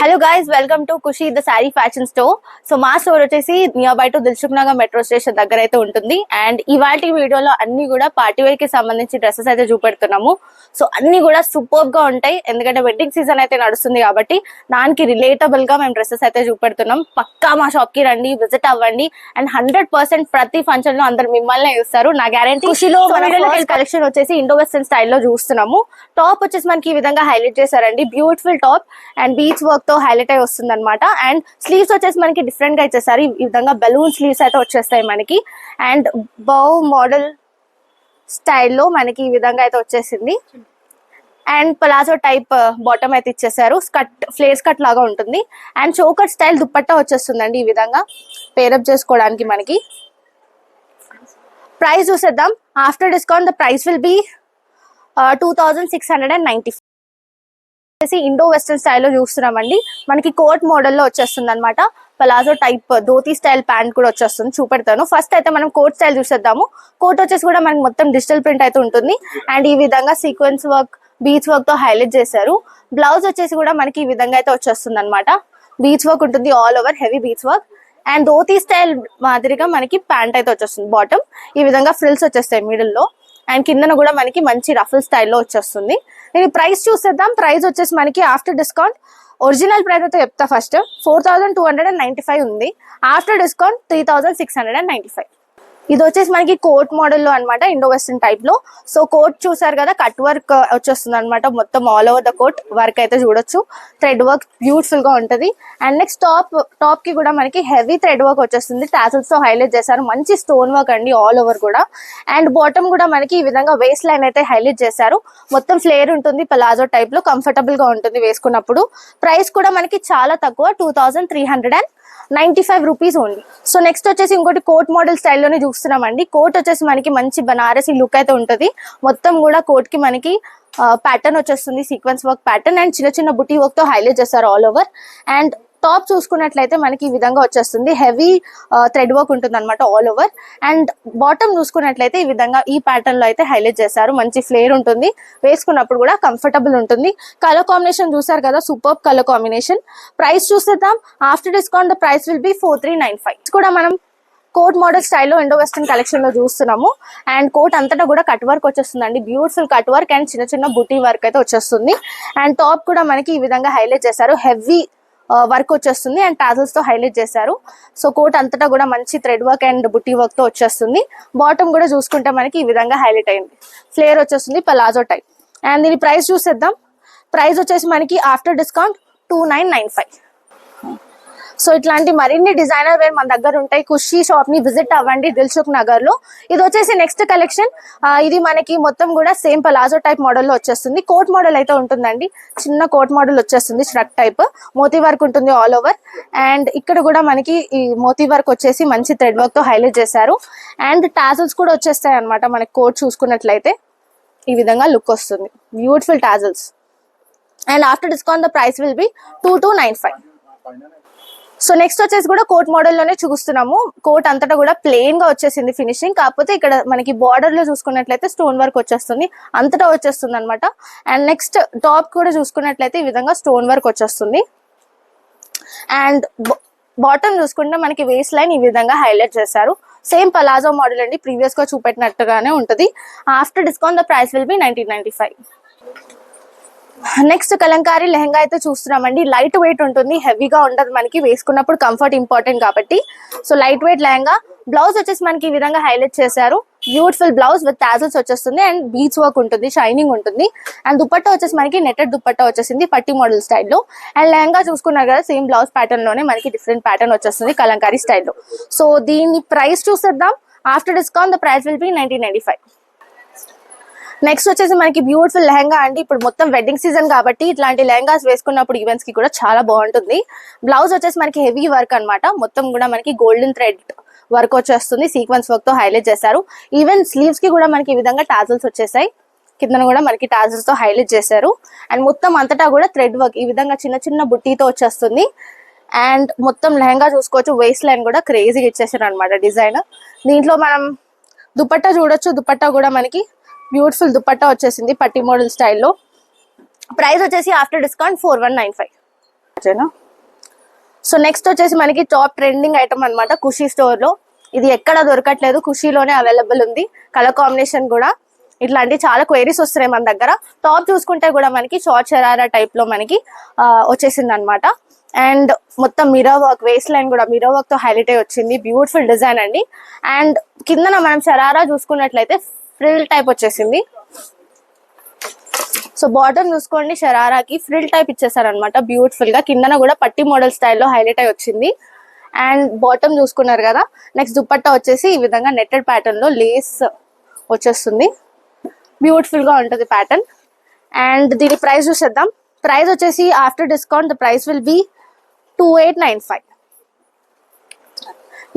Hello guys, welcome to Khushi the sari fashion store. So మా store వచ్చేసి nearby to Dilsukh Nagar metro station దగ్గర అయితే ఉంటుంది. అండ్ ఇవాళ వీడియోలో అన్ని కూడా పార్టీ వేర్ కి సంబంధించి డ్రెస్సెస్ అయితే చూపెడుతున్నాము. సో అన్ని కూడా సూపర్ గా ఉంటాయి, ఎందుకంటే వెడ్డింగ్ సీజన్ అయితే నడుస్తుంది కాబట్టి దానికి రిలేటబుల్ గా మేము డ్రెస్సెస్ అయితే చూపెడుతున్నాం. పక్కా మా షాప్ కి రండి, విజిట్ అవ్వండి. అండ్ 100% ప్రతి ఫంక్షన్ లో అందరు మిమ్మల్ని చూస్తారు, నా గ్యారంటీ. ఖుషిలో కలెక్షన్ వచ్చేసి ఇండో వెస్టర్న్ స్టైల్లో చూస్తున్నాము. టాప్ వచ్చేసి మనకి ఈ విధంగా హైలైట్ చేశారండి, beautiful top and beach work తో హైలైట్ అయి వస్తుంది అనమాట. అండ్ స్లీవ్స్ వచ్చేసి మనకి డిఫరెంట్ గా ఇచ్చేసారు, ఈ విధంగా బెలూన్ స్లీవ్స్ అయితే వచ్చేస్తాయి మనకి. అండ్ బౌ మోడల్ స్టైల్లో మనకి ఈ విధంగా అయితే వచ్చేసింది. అండ్ పలాజో టైప్ బాటమ్ అయితే ఇచ్చేసారు, స్కట్ ఫ్లేర్ స్కట్ లాగా ఉంటుంది. అండ్ చోకర్ స్టైల్ దుప్పట్టా వచ్చేస్తుందండి ఈ విధంగా పేరప్ చేసుకోవడానికి మనకి. ప్రైస్ చూసేద్దాం. After discount the price will be 2690. Indo western స్టైల్లో చూస్తున్నామండి. మనకి కోట్ మోడల్లో వచ్చేస్తుంది అనమాట. Palazzo type dhoti style pant కూడా వచ్చేస్తుంది, చూపెడతాను. ఫస్ట్ అయితే మనం కోట్ స్టైల్ చూసేద్దాము. కోట్ వచ్చేసి కూడా మనకి మొత్తం డిజిటల్ ప్రింట్ అయితే ఉంటుంది. అండ్ ఈ విధంగా సీక్వెన్స్ వర్క్, బీచ్ వర్క్ తో హైలైట్ చేశారు. బ్లౌజ్ వచ్చేసి కూడా మనకి ఈ విధంగా అయితే వచ్చేస్తుంది అనమాట. బీచ్ వర్క్ ఉంటుంది, all over heavy beach work. And dhoti style మాదిరిగా మనకి ప్యాంట్ అయితే వచ్చేస్తుంది. బాటమ్ ఈ విధంగా ఫ్రిల్స్ వచ్చేస్తాయి మిడిల్ లో. అండ్ కిందన కూడా మనకి మంచి రఫుల్ స్టైల్లో వచ్చేస్తుంది. నేను ప్రైస్ చూసేద్దాం. ప్రైస్ వచ్చేసి మనకి ఆఫ్టర్ డిస్కౌంట్, ఒరిజినల్ ప్రైస్ అయితే చెప్తా ఫస్ట్, 4295 ఉంది. After discount 3695. ఇది వచ్చేసి మనకి కోట్ మోడల్లో అనమాట, ఇండో వెస్టర్న్ టైప్ లో. సో కోట్ చూసారు కదా, కట్ వర్క్ వచ్చేస్తుంది అనమాట. మొత్తం all over the coat work అయితే చూడొచ్చు, థ్రెడ్ వర్క్ బ్యూటిఫుల్ గా ఉంటది. అండ్ నెక్స్ట్ టాప్ కి కూడా మనకి హెవీ థ్రెడ్ వర్క్ వచ్చేస్తుంది, టాసల్స్ తో హైలైట్ చేశారు, మంచి స్టోన్ వర్క్ అండి ఆల్ ఓవర్ కూడా. అండ్ బాటమ్ కూడా మనకి ఈ విధంగా వేస్ట్ లైన్ అయితే హైలైట్ చేశారు, మొత్తం ఫ్లేర్ ఉంటుంది, పలాజో టైప్ లో కంఫర్టబుల్ గా ఉంటుంది వేసుకున్నప్పుడు. ప్రైస్ కూడా మనకి చాలా తక్కువ, 2395 రూపీస్ ఓన్లీ. సో నెక్స్ట్ వచ్చేసి ఇంకోటి కోట్ మోడల్ స్టైల్లోనే చూస్తున్నామండి. కోట్ వచ్చేసి మనకి మంచి బనారసి లుక్ అయితే ఉంటుంది. మొత్తం కూడా కోట్ కి మనకి ప్యాటర్న్ వచ్చేస్తుంది, సీక్వెన్స్ వర్క్ ప్యాటర్న్. అండ్ చిన్న చిన్న బుటీ వర్క్ తో హైలైట్ చేస్తారు ఆల్ ఓవర్. అండ్ టాప్ చూసుకున్నట్లయితే మనకి ఈ విధంగా వచ్చేస్తుంది, హెవీ థ్రెడ్ వర్క్ ఉంటుంది అనమాట ఆల్ ఓవర్. అండ్ బాటమ్ చూసుకున్నట్లయితే ఈ విధంగా ఈ ప్యాటర్న్ లో అయితే హైలైట్ చేశారు, మంచి ఫ్లేర్ ఉంటుంది, వేసుకున్నప్పుడు కూడా కంఫర్టబుల్ ఉంటుంది. కలర్ కాంబినేషన్ చూసారు కదా, సూపర్ కలర్ కాంబినేషన్. ప్రైస్ చూసేద్దాం. After discount the price will be 4395. కూడా మనం కోట్ మోడల్ స్టైల్లో ఇండో వెస్టర్న్ కలెక్షన్ లో చూస్తున్నాము. అండ్ కోట్ అంతటా కూడా కట్ వర్క్ వచ్చేస్తుందండి, బ్యూటిఫుల్ కట్ వర్క్ అండ్ చిన్న చిన్న బుటీ వర్క్ అయితే వచ్చేస్తుంది. అండ్ టాప్ కూడా మనకి ఈ విధంగా హైలైట్ చేశారు, హెవీ వర్క్ వచ్చేస్తుంది అండ్ టాజల్స్ తో హైలైట్ చేశారు. సో కోట్ అంతటా కూడా మంచి thread work and buti work తో వచ్చేస్తుంది. బాటమ్ కూడా చూసుకుంటే మనకి ఈ విధంగా హైలైట్ అయింది, ఫ్లేర్ వచ్చేస్తుంది, పలాజో టైప్. అండ్ దీని ప్రైస్ చూసేద్దాం. ప్రైస్ వచ్చేసి మనకి ఆఫ్టర్ డిస్కౌంట్ 2995. సో ఇట్లాంటి మరిన్ని డిజైనర్ వేర్ మన దగ్గర ఉంటాయి. ఖుషి షాప్ ని విజిట్ అవ్వండి దిల్సుఖ్ నగర్ లో. ఇది వచ్చేసి నెక్స్ట్ కలెక్షన్. ఇది మనకి మొత్తం కూడా సేమ్ పలాజో టైప్ మోడల్ లో వచ్చేస్తుంది. కోట్ మోడల్ అయితే ఉంటుందండి, చిన్న కోట్ మోడల్ వచ్చేస్తుంది, స్ట్రక్ టైప్, మోతీ వర్క్ ఉంటుంది ఆల్ ఓవర్. అండ్ ఇక్కడ కూడా మనకి ఈ మోతీ వర్క్ వచ్చేసి మంచి థ్రెడ్ వర్క్ తో హైలైట్ చేశారు. అండ్ టాజల్స్ కూడా వచ్చేస్తాయి అనమాట మనకి. కోట్ చూసుకున్నట్లయితే ఈ విధంగా లుక్ వస్తుంది, beautiful tassels. And after discount the price will be 2295. So next వచ్చేసి కూడా కోట్ మోడల్ లోనే చూస్తున్నాము. కోట్ అంతటా కూడా ప్లెయిన్ గా వచ్చేసింది ఫినిషింగ్, కాకపోతే ఇక్కడ మనకి బార్డర్ లో చూసుకున్నట్లయితే స్టోన్ వర్క్ వచ్చేస్తుంది, అంతటా వచ్చేస్తుంది అనమాట. అండ్ నెక్స్ట్ టాప్ కూడా చూసుకున్నట్లయితే ఈ విధంగా స్టోన్ వర్క్ వచ్చేస్తుంది. అండ్ బాటమ్ చూసుకుంటే మనకి వేస్ట్ లైన్ ఈ విధంగా హైలైట్ చేశారు, సేమ్ పలాజో మోడల్ అండి, ప్రీవియస్ గా చూపెట్టినట్టుగానే ఉంటుంది. After discount the price will be 1995. Next Kalamkari lehenga అయితే చూస్తున్నామండి. లైట్ వెయిట్ ఉంటుంది, హెవీగా ఉండదు, మనకి వేసుకున్నప్పుడు కంఫర్ట్ ఇంపార్టెంట్ కాబట్టి. So light weight lehenga. Blouse వచ్చేసి మనకి ఈ విధంగా హైలైట్ చేశారు, బ్యూటిఫుల్ బ్లౌజ్ విత్ టాజల్స్ వచ్చేస్తుంది అండ్ బీచ్ వర్క్ ఉంటుంది, షైనింగ్ ఉంటుంది. అండ్ దుపట్టా వచ్చేసి మనకి నెటెడ్ దుపట్టా వచ్చేసింది పట్టి మోడల్ స్టైల్లో. అండ్ లెహంగా చూసుకున్నారు కదా, సేమ్ బ్లౌజ్ ప్యాటర్న్ లోనే మనకి డిఫరెంట్ ప్యాటర్న్ వచ్చేస్తుంది కలంకారీ స్టైల్లో. సో దీని ప్రైస్ చూసేద్దాం. After discount the price will be 1995. Next వచ్చేసి మనకి బ్యూటిఫుల్ లెహంగా అండి. ఇప్పుడు మొత్తం వెడ్డింగ్ సీజన్ కాబట్టి ఇట్లాంటి లెహంగాస్ వేసుకున్నప్పుడు ఈవెంట్స్ కి కూడా చాలా బాగుంటుంది. బ్లౌజ్ వచ్చేసి మనకి హెవీ వర్క్ అనమాట, మొత్తం కూడా మనకి గోల్డెన్ థ్రెడ్ వర్క్ వచ్చేస్తుంది, సీక్వెన్స్ వర్క్ తో హైలైట్ చేశారు. ఈవెన్ స్లీవ్స్ కి కూడా మనకి ఈ విధంగా టాజల్స్ వచ్చేసాయి, కింద కూడా మనకి టాజల్స్ తో హైలైట్ చేశారు. అండ్ మొత్తం అంతటా కూడా థ్రెడ్ వర్క్ ఈ విధంగా చిన్న చిన్న బుట్టీతో వచ్చేస్తుంది. అండ్ మొత్తం లెహంగా చూసుకోవచ్చు, వేస్ట్ లైన్ కూడా క్రేజీగా ఇచ్చేసారు అనమాట డిజైన్. దీంట్లో మనం దుపట్టా చూడొచ్చు, దుపట్టా కూడా మనకి బ్యూటిఫుల్ దుపట్టా వచ్చేసింది పట్టి మోడల్ స్టైల్లో. ప్రైస్ వచ్చేసి ఆఫ్టర్ డిస్కౌంట్ 4195. సో నెక్స్ట్ వచ్చేసి మనకి టాప్ ట్రెండింగ్ ఐటమ్ అన్నమాట ఖుషీ స్టోర్ లో. ఇది ఎక్కడ దొరకట్లేదు, ఖుషీలోనే అవైలబుల్ ఉంది. కలర్ కాంబినేషన్ కూడా ఇట్లాంటి చాలా క్వైరీస్ వస్తున్నాయి మన దగ్గర. టాప్ చూసుకుంటే కూడా మనకి షార్ట్ షరారా టైప్ లో మనకి వచ్చేసింది అనమాట. అండ్ మొత్తం మిర్రర్ వర్క్, వేస్ట్ లైన్ కూడా మిర్రర్ వర్క్ తో హైలైట్ అయి వచ్చింది. బ్యూటిఫుల్ డిజైన్ అండి. అండ్ కిందన మనం షరారా చూసుకున్నట్లయితే ఫ్రిల్ టైప్ వచ్చేసింది. సో బాటమ్ చూసుకోండి, షరారాకి ఫ్రిల్ టైప్ ఇచ్చేసారు అనమాట బ్యూటిఫుల్ గా. కిందన కూడా పట్టి మోడల్ స్టైల్లో హైలైట్ అయి వచ్చింది. అండ్ బాటమ్ చూసుకున్నారు కదా. నెక్స్ట్ దుపట్టా వచ్చేసి ఈ విధంగా నెట్టెడ్ ప్యాటర్న్ లో లేస్ వచ్చేస్తుంది. బ్యూటిఫుల్ గా ఉంటుంది ప్యాటర్న్. అండ్ దీని ప్రైస్ చూసేద్దాం. ప్రైస్ వచ్చేసి after discount the price will be 2895.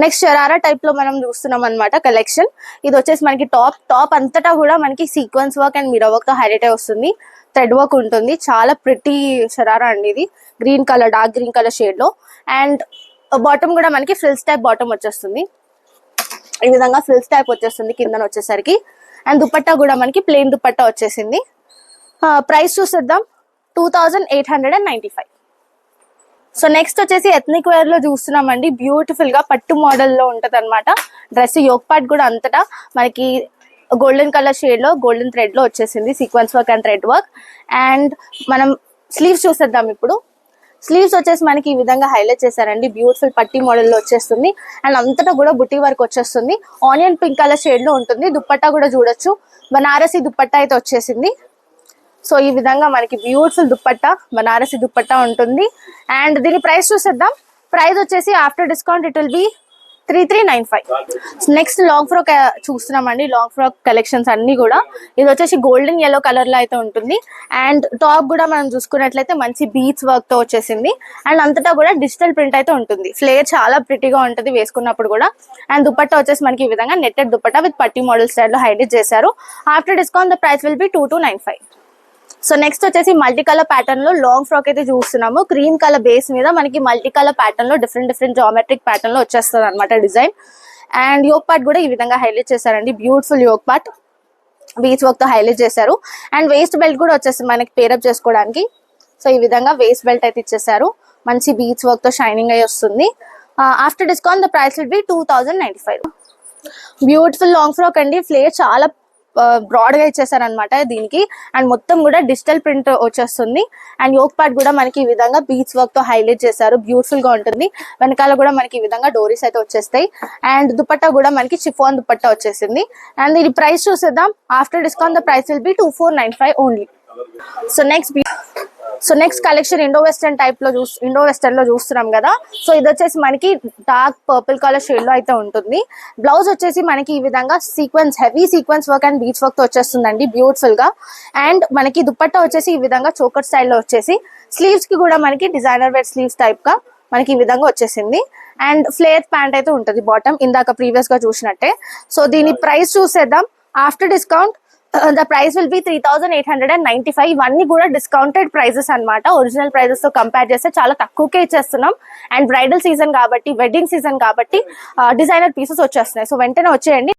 Next sharara type లో మనం చూస్తున్నాం అనమాట కలెక్షన్. ఇది వచ్చేసి మనకి టాప్ అంతటా కూడా మనకి sequence work and mirror work తో హైలైట్ అయి వస్తుంది. థ్రెడ్ వర్క్ ఉంటుంది. చాలా ప్రిటీ షరారా అండి ఇది. Green colour, dark green colour shade లో. అండ్ బాటమ్ కూడా మనకి ఫ్రిల్స్ టైప్ బాటమ్ వచ్చేస్తుంది. ఈ విధంగా ఫ్రిల్స్ టైప్ వచ్చేస్తుంది కిందన వచ్చేసరికి. అండ్ దుపట్టా కూడా మనకి ప్లెయిన్ దుపట్టా వచ్చేసింది. ప్రైస్ చూసేద్దాం, 2895. సో నెక్స్ట్ వచ్చేసి ఎథ్నిక్ వేర్ లో చూస్తున్నామండి. బ్యూటిఫుల్ గా పట్టు మోడల్ లో ఉంటది అనమాట డ్రెస్. యోక్ పార్ట్ కూడా అంతటా మనకి గోల్డెన్ కలర్ షేడ్ లో గోల్డెన్ థ్రెడ్ లో వచ్చేసింది. Sequence work and thread work. And మనం స్లీవ్స్ చూసేద్దాం ఇప్పుడు. స్లీవ్స్ వచ్చేసి మనకి ఈ విధంగా హైలైట్ చేశారండి. బ్యూటిఫుల్ పట్టి మోడల్ లో వచ్చేస్తుంది. అండ్ అంతటా కూడా బుట్టి వర్క్ వచ్చేస్తుంది. ఆనియన్ పింక్ కలర్ షేడ్ లో ఉంటుంది. దుపట్టా కూడా చూడొచ్చు, బనారసి దుపట్టా అయితే వచ్చేసింది. సో ఈ విధంగా మనకి బ్యూటిఫుల్ దుపట్టా, బనారసి దుపట్టా ఉంటుంది. అండ్ దీని ప్రైస్ చూసేద్దాం. ప్రైస్ వచ్చేసి after discount it will be 3395. Next long frock చూస్తున్నామండి. లాంగ్ ఫ్రాక్ కలెక్షన్స్ అన్ని కూడా. ఇది వచ్చేసి గోల్డెన్ yellow కలర్ లో అయితే ఉంటుంది. అండ్ టాప్ కూడా మనం చూసుకున్నట్లయితే మంచి బీచ్ వర్క్ తో వచ్చేసింది. అండ్ అంతటా కూడా డిజిటల్ ప్రింట్ అయితే ఉంటుంది. ఫ్లేర్ చాలా ప్రిటీగా ఉంటుంది వేసుకున్నప్పుడు కూడా. అండ్ దుపట్టా వచ్చేసి మనకి ఈ విధంగా నెట్టెడ్ దుపట్టా విత్ పట్టి మోడల్ స్టైల్ లో హైలైట్ చేశారు. After discount the price will be 2295. So next వచ్చేసి మల్టీ కలర్ ప్యాటర్న్ లో లాంగ్ ఫ్రాక్ అయితే చూస్తున్నాము. క్రీమ్ కలర్ బేస్ మీద మనకి మల్టీ కలర్ ప్యాటర్న్ లో డిఫరెంట్ జామెట్రిక్ ప్యాటర్న్ లో వచ్చేస్తుంది అనమాట డిజైన్. అండ్ యోక్ పార్ట్ కూడా ఈ విధంగా హైలైట్ చేశారండి. Beautiful yoke part beach work తో హైలైట్ చేశారు. అండ్ వేస్ట్ బెల్ట్ కూడా వచ్చేస్తుంది మనకి పేరప్ చేసుకోవడానికి. సో ఈ విధంగా వేస్ట్ బెల్ట్ అయితే ఇచ్చేసారు. మంచి బీచ్ వర్క్ తో షైనింగ్ అయి వస్తుంది. After discount the price will be 2095. Beautiful long frock అండి. ఫ్లేర్ చాలా బ్రాడ్ గా ఇచ్చేసారనమాట దీనికి. అండ్ మొత్తం కూడా డిజిటల్ ప్రింట్ వచ్చేస్తుంది. అండ్ యోక్ పార్ట్ కూడా మనకి ఈ విధంగా బీచ్ వర్క్ తో హైలైట్ చేశారు. బ్యూటిఫుల్ గా ఉంటుంది. వెనకాల కూడా మనకి ఈ విధంగా డోరీస్ అయితే వచ్చేస్తాయి. అండ్ దుపట్టా కూడా మనకి షిఫాన్ దుపట్టా వచ్చేసింది. అండ్ దీని ప్రైస్ చూసేద్దాం. After discount the price will be 2495 only. So next collection Indo western లో చూస్తున్నాం కదా. సో ఇది వచ్చేసి మనకి డార్క్ పర్పుల్ కలర్ షేడ్ లో అయితే ఉంటుంది. బ్లౌజ్ వచ్చేసి మనకి ఈ విధంగా heavy sequence work and beach work తో వచ్చేస్తుందండి బ్యూటిఫుల్ గా. అండ్ మనకి దుపట్టా వచ్చేసి ఈ విధంగా చోకర్ స్టైల్లో వచ్చేసి స్లీవ్స్ కి కూడా మనకి డిజైనర్ వేర్ స్లీవ్స్ టైప్ గా మనకి ఈ విధంగా వచ్చేసింది. అండ్ ఫ్లేర్ ప్యాంట్ అయితే ఉంటుంది బాటమ్, ఇందాక ప్రీవియస్ గా చూసినట్టే. సో దీని ప్రైస్ చూసేద్దాం. After discount the price will be 3895. ఇవన్నీ కూడా డిస్కౌంటెడ్ ప్రైజెస్ అన్నమాట. ఒరిజినల్ ప్రైజెస్ తో కంపేర్ చేస్తే చాలా తక్కువకే ఇచ్చేస్తున్నాం. అండ్ బ్రైడల్ సీజన్ కాబట్టి, వెడ్డింగ్ సీజన్ కాబట్టి డిజైనర్ పీసెస్ వచ్చేస్తున్నాయి. సో వెంటనే వచ్చేయండి.